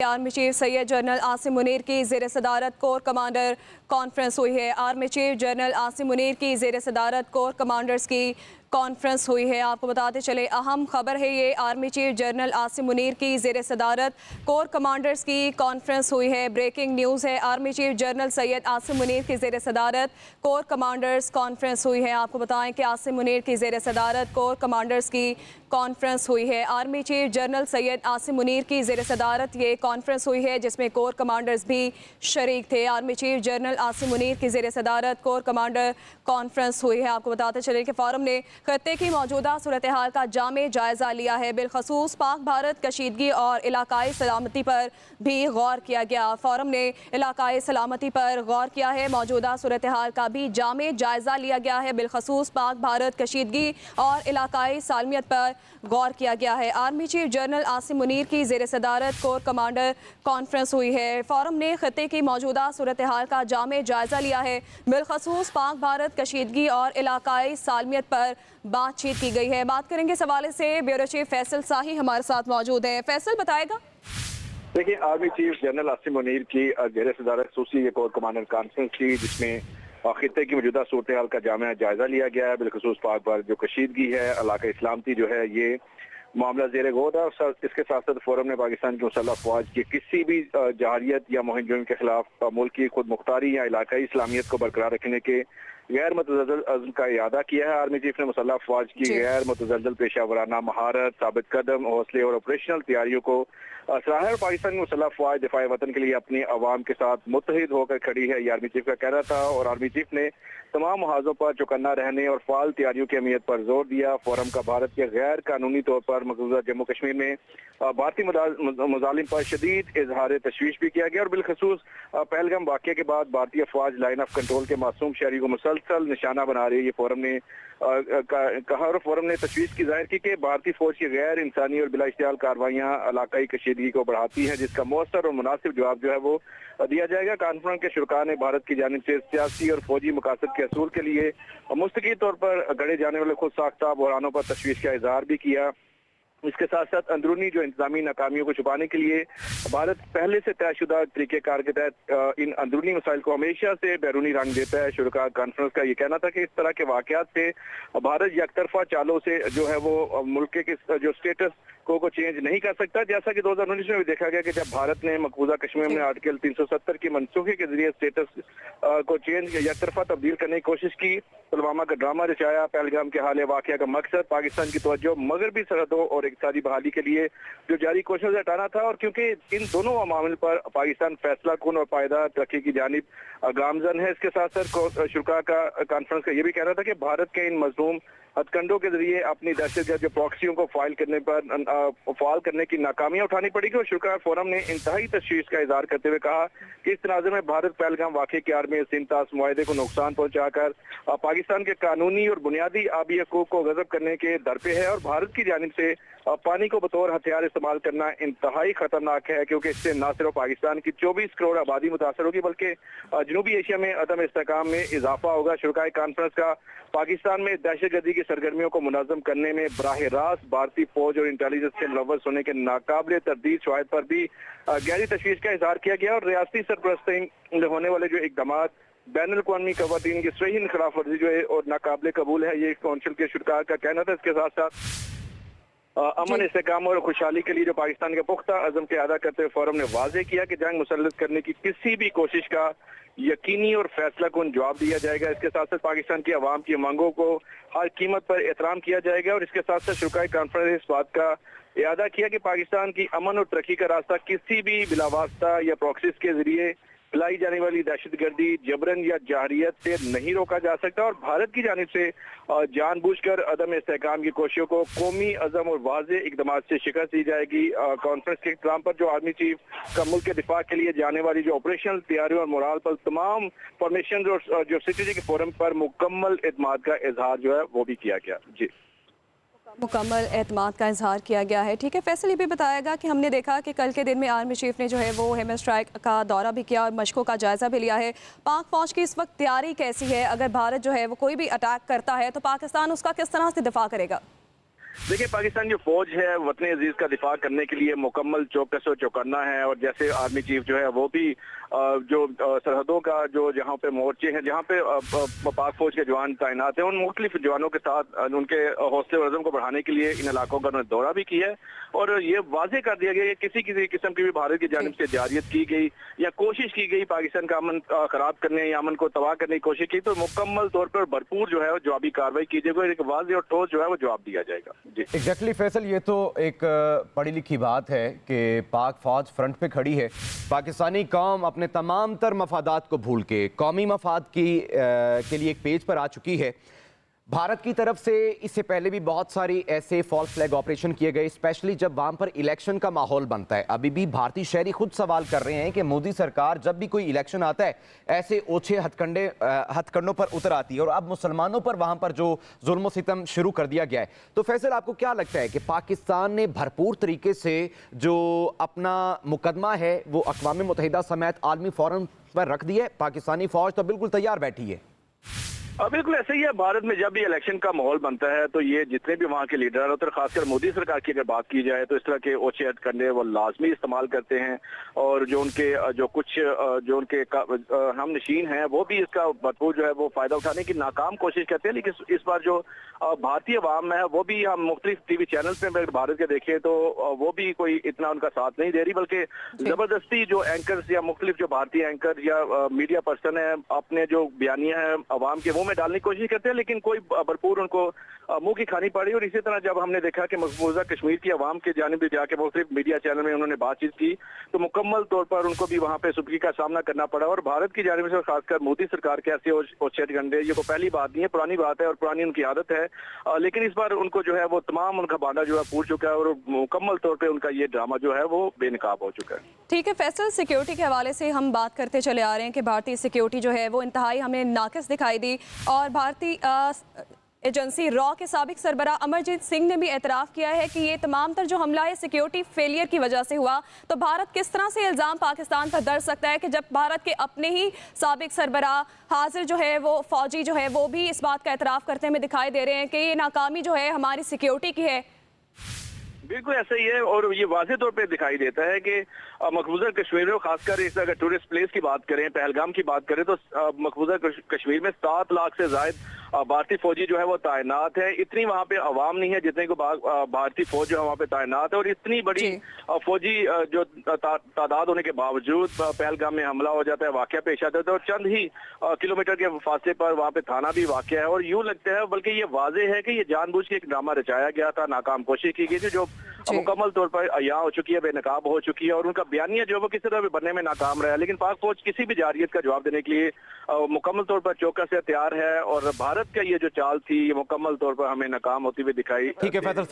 Army chief Syed general Asim Munir की ज़ेर सदारत कोर कमांडर कॉन्फ्रेंस हुई है। Army chief general Asim Munir की ज़ेर सदारत कोर कमांडर्स की कॉन्फ्रेंस हुई है। आपको बताते चले अहम खबर है ये, army chief general Asim Munir की ज़ेर सदारत कोर कमांडर्स की कॉन्फ्रेंस हुई है। ब्रेकिंग न्यूज़ है, army chief general Syed Asim Munir की ज़ेर सदारत कोर कमांडर्स कॉन्फ्रेंस हुई है। आपको बताएं कि आसिम मुनीर की ज़ेर सदारत कोर कमांडर्स की कॉन्फ्रेंस हुई है। Army chief general Syed Asim Munir की ज़ेर सदारत ये कॉन्फ्रेंस हुई है जिसमें कोर कमांडर्स भी शरीक थे। Army chief general Asim Munir की ज़ेर सदारत कोर कमांडर कॉन्फ्रेंस हुई है। आपको बताते चले कि फोरम ने खत्ते की मौजूदा सूरत हाल का जामे जायज़ा लिया है। बिलखसूस पाक भारत कशीदगी और इलाकाई सलामती पर भी गौर किया गया। फोरम ने इलाकाई सलामती पर गौर किया है, मौजूदा सूरत हाल का भी जामे जायज़ा लिया गया है। बिलखसूस पाक भारत कशीदगी और इलाकाई सालमियत पर गौर किया गया है। Army chief general Asim Munir की ज़ेर सदारत कोर कमांडर कॉन्फ्रेंस हुई है। फोरम ने खत्ते की मौजूदा सूरत हाल का जामे जायज़ा लिया है। बिलखसूस पाक भारत कशीदगी और इलाकाई सालमियत पर बातचीत की गई है। बात करेंगे इस हवाले से ब्यूरो चीफ फैसल शाही हमारे साथ मौजूद है। फैसल बताएगा। देखिए, army chief general Asim Munir की ज़ेर सदारत खसूसी कोर कमांडर कॉन्फ्रेंस थी जिसमें खित्ते की मौजूदा सूरत हाल का जामे जायजा लिया गया है। बिलखसूस पाक पर जो कशीदगी है, इलाका इस्लामती जो है, ये मामला ज़ेर गौर है। और इसके साथ साथ फोरम ने पाकिस्तान की मुसल्लह अफवाज की किसी भी जहारियत या मुहिम जुर्म के खिलाफ मुल्क की खुद मुख्तारी या इलाकाई इस्लामियत को बरकरार रखने के गैर मुतज़लज़ल अज़्म का इयादा किया है। आर्मी चीफ ने मुसल्लह अफवाज की गैर मुतज़लज़ल पेशा वराना महारत, साबित कदम, हौसले और ऑपरेशनल तैयारियों को सराहा। पाकिस्तान की मुसल्लह अफवाज दिफाए वतन के लिए अपनी अवाम के साथ मुत्तहिद होकर खड़ी है, ये आर्मी चीफ का कहना था। और आर्मी चीफ ने तमाम महाजों पर चौकन्ना रहने और फाल तैयारियों की अहमियत पर जोर दिया। फोरम का भारत के गैर कानूनी तौर पर मकबूजा जम्मू कश्मीर में भारतीय मुजालिम पर शदीद इजहार तशवीश भी किया गया। और बिलखसूस पहलगाम वाक़े के बाद भारतीय अफवाज लाइन ऑफ कंट्रोल के मासूम शहरी को मुसलसल निशाना बना रही है, ये फोरम ने कहा। और फोरम ने तशवीश की जाहिर की कि भारतीय फौज की गैर इंसानी और बिला इश्तियाल कार्रवाइयाँ इलाकाई कशीदगी को बढ़ाती हैं, जिसका मौसर और मुनासिब जवाब जो है वो दिया जाएगा। कॉन्फ्रेंस के शुरका ने भारत की जानिब से सियासी और फौजी मकासद के असूल के लिए मुस्तकिल तौर पर गढ़े जाने वाले खुद साख्ता बहरानों पर तशवीश का इजहार भी किया। इसके साथ साथ अंदरूनी जो इंतजामी नाकामियों को छुपाने के लिए भारत पहले से तयशुदा तरीक़ेकार के तहत इन अंदरूनी मसाइल को हमेशा से बैरूनी रंग देता है। शुरका कॉन्फ्रेंस का ये कहना था कि इस तरह के वाक़यात से भारत यकतरफा चालों से जो है वो मुल्क के जो स्टेटस को चेंज नहीं कर सकता। जैसा कि 2019 में भी देखा गया कि जब भारत ने मकबूजा कश्मीर में आर्टिकल 370 की मनसूखी के जरिए स्टेटस को चेंज यकतरफा तब्दील करने की कोशिश की, पुलवामा का ड्रामा रचाया। पहलगाम के हाल वाक़या का मकसद पाकिस्तान की तवज्जो मगरबी सरहदों और इक़्तिसादी बहाली के लिए जो जारी कोशिशों से हटाना था। और क्योंकि इन दोनों मामलों पर पाकिस्तान फैसला कुन और पायदार तरक्की की जानिब गामजन है। इसके साथ साथ शुरका का कॉन्फ्रेंस का ये भी कहना था कि भारत के इन मजलूम हथकंडों के जरिए अपनी दहशतगर्द जो प्रॉक्सियों को फाइल करने की नाकामियां उठानी पड़ेगी। और शुक्र फोरम ने इंतहाई तशवीश का इजहार करते हुए कहा कि इस तनाज़ुर में भारत पहलगाम वाक़े के आड़ में सिंतास मुआहदे को नुकसान पहुंचाकर पाकिस्तान के कानूनी और बुनियादी आबी हकूक़ को गज़ब करने के दर पे है। और भारत की जानिब से पानी को बतौर हथियार इस्तेमाल करना इंतहाई खतरनाक है, क्योंकि इससे न सिर्फ पाकिस्तान की 24 करोड़ आबादी मुतासर होगी बल्कि जनूबी एशिया में अदम इस्तेहकाम में इजाफा होगा। शुरकाए कॉन्फ्रेंस का पाकिस्तान में दहशतगर्दी की सरगर्मियों को मुनज़्ज़म करने में बराह रास्त भारतीय फौज और इंटेलिजेंस से मुलव्वस होने के नाकाबिले तरदीद शवाहिद पर भी गहरी तशवीश का इजहार किया गया। और रियासती सरपरस्ती में होने वाले जो इक़दाम बैनुल-अक़वामी क़वानीन की सही खिलाफ वर्जी जो है और नाकाबिले कबूल है, ये कौंसिल के शुरका का कहना था। इसके साथ साथ अमन, इस्तेहकाम और खुशहाली के लिए जो पाकिस्तान के पुख्ता अज़म के अदा करते हुए फोरम ने वाज़ेह किया कि जंग मुसल्लत करने की किसी भी कोशिश का यकीनी और फैसला कुन जवाब दिया जाएगा। इसके साथ साथ पाकिस्तान की आवाम की मांगों को हर कीमत पर एहतराम किया जाएगा। और इसके साथ साथ शुरकाए कॉन्फ्रेंस इस बात का इयादा किया कि पाकिस्तान की अमन और तरक्की का रास्ता किसी भी बिलावास्ता या प्रॉक्सिस के जरिए फैलाई जाने वाली दहशतगर्दी, जबरन या जाहरियत से नहीं रोका जा सकता। और भारत की जानिब से जानबूझकर अदम इस्तेहकाम की कोशिशों को कौमी अज़म और वाज़ेह इक़दाम से शिकस्त दी जाएगी। कॉन्फ्रेंस के इख्तिताम पर जो आर्मी चीफ का मुल्क के दिफा के लिए जाने वाली जो ऑपरेशनल तैयारी और मोराल पर तमाम फॉर्मेशन और जो स्ट्रेटेजिक फोरम पर मुकम्मल एतमाद का इजहार जो है वो भी किया गया। जी, मुकम्मल एतमाद का इजहार किया गया है। ठीक है फैसल, ये भी बताएगा कि हमने देखा कि कल के दिन में आर्मी चीफ ने जो है वो हेमर स्ट्राइक का दौरा भी किया और मशकों का जायज़ा भी लिया है। पाक फौज की इस वक्त तैयारी कैसी है? अगर भारत जो है वो कोई भी अटैक करता है तो पाकिस्तान उसका किस तरह से दिफा करेगा? देखिए, पाकिस्तान जो फौज है वतन अजीज का दिफा करने के लिए मुकम्मल चौकस और चौकन्ना है। और जैसे आर्मी चीफ जो है वो भी जो सरहदों का जो जहाँ पे मोर्चे हैं, जहाँ पे पाक फौज के जवान तैनात हैं, उन मुख्तलिफ जवानों के साथ उनके हौसले अज़म को बढ़ाने के लिए इन इलाकों का उन्होंने दौरा भी किया है। और ये वाजे कर दिया गया कि किसी किस्म की भी भारत की जानिब से जारियत की गई या कोशिश की गई पाकिस्तान का अमन खराब करने या अमन को तबाह करने की कोशिश की, तो मुकम्मल तौर पर भरपूर जो है वो जवाबी कार्रवाई की जाएगी, एक वाज़ेह और ठोस जो है वो जवाब दिया जाएगा। एग्जैक्टली फैसल, ये तो एक पढ़ी लिखी बात है कि पाक फौज फ्रंट पे खड़ी है। पाकिस्तानी कौम अपने तमाम तर मफादात को भूल के कौमी मफाद के लिए एक पेज पर आ चुकी है। भारत की तरफ से इससे पहले भी बहुत सारी ऐसे फॉल्स फ्लैग ऑपरेशन किए गए, स्पेशली जब वहाँ पर इलेक्शन का माहौल बनता है। अभी भी भारतीय शहरी खुद सवाल कर रहे हैं कि मोदी सरकार जब भी कोई इलेक्शन आता है ऐसे ओछे हथकंडों पर उतर आती है, और अब मुसलमानों पर वहाँ पर जो जुल्म सितम शुरू कर दिया गया है। तो फैसल, आपको क्या लगता है कि पाकिस्तान ने भरपूर तरीके से जो अपना मुकदमा है वो अक़वाम मुत्तहिदा समेत आलमी फोरम पर रख दिया है? पाकिस्तानी फौज तो बिल्कुल तैयार बैठी है। बिल्कुल ऐसे ही है। भारत में जब भी इलेक्शन का माहौल बनता है तो ये जितने भी वहाँ के लीडर होते हैं, खासकर मोदी सरकार की अगर बात की जाए, तो इस तरह के ओछे हथकंडे वो लाजमी इस्तेमाल करते हैं। और जो उनके हम नशीन हैं वो भी इसका भरपूर जो है वो फायदा उठाने की नाकाम कोशिश करते हैं। लेकिन इस बार जो भारतीय अवाम है वो भी, हम मुख्तलिफ टीवी चैनल पे अगर भारत के देखें तो वो भी कोई इतना उनका साथ नहीं दे रही, बल्कि जबरदस्ती जो एंकर्स या मुख्तलिफ जो भारतीय एंकर या मीडिया पर्सन है अपने जो बयानियां हैं अवाम के मुंह में डालने की कोशिश करते हैं, लेकिन कोई भरपूर उनको मुंह की खानी पड़ी। और इसी तरह जब हमने देखा कि मकबूजा कश्मीर की अवाम की जानिब भी जाके मुख्तलिफ मीडिया चैनल में उन्होंने बातचीत की, तो मुकम्मल तौर पर उनको भी वहाँ पे सुबकी का सामना करना पड़ा। और भारत की जानिब से खासकर मोदी सरकार के ऐसे ओछे हथकंडे, ये कोई पहली बात नहीं है, पुरानी बात है और पुरानी उनकी आदत है। लेकिन इस बार उनको जो है वो तमाम उनका बांधा जो है पूर चुका है और मुकम्मल तौर पे उनका ये ड्रामा जो है वो बेनकाब हो चुका है। ठीक है फैसल, सिक्योरिटी के हवाले से हम बात करते चले आ रहे हैं कि भारतीय सिक्योरिटी जो है वो इंतहाई हमें नाकिस दिखाई दी। और भारतीय एजेंसी रॉ के साबिक सरबराह अमरजीत सिंह ने भी एतराफ़ किया है कि ये तमाम तर जो हमला है सिक्योरिटी फेलियर की वजह से हुआ। तो भारत किस तरह से इल्ज़ाम पाकिस्तान पर दर सकता है कि जब भारत के अपने ही साबिक सरबराह हाजिर जो है वो फौजी जो है वो भी इस बात का एतराफ़ करते हमें दिखाई दे रहे हैं कि ये नाकामी जो है हमारी सिक्योरिटी की है? बिल्कुल ऐसा ही है। और ये वाज़ेह तौर पे दिखाई देता है कि मकबूजा कश्मीर में, खासकर इस अगर टूरिस्ट प्लेस की बात करें, पहलगाम की बात करें, तो मकबूजा कश्मीर में 7 लाख से ज़ायद भारतीय फौजी जो है वो तैनात है। इतनी वहाँ पे अवाम नहीं है जितने को भारतीय फौज जो है वहाँ पे तैनात है। और इतनी बड़ी फौजी जो तादाद होने के बावजूद पहलगाम में हमला हो जाता है, वाक़या पेश आता है, और चंद ही किलोमीटर के फासले पर वहाँ पे थाना भी वाक़या है। और यूँ लगता है, बल्कि ये वाज़ेह है कि ये जानबूझ के एक ड्रामा रचाया गया था, नाकाम कोशिश की गई थी, जो मुकम्मल तौर पर अया हो चुकी है, बेनकाब हो चुकी है। और उनका बयानिया जो है वो किसी तरह भी बनने में नाकाम रहा है। लेकिन पाक फौज किसी भी जारियत का जवाब देने के लिए मुकम्मल तौर पर चौकस से तैयार है। और भारत का ये जो चाल थी ये मुकम्मल तौर पर हमें नाकाम होती हुई दिखाई। ठीक है फैसल।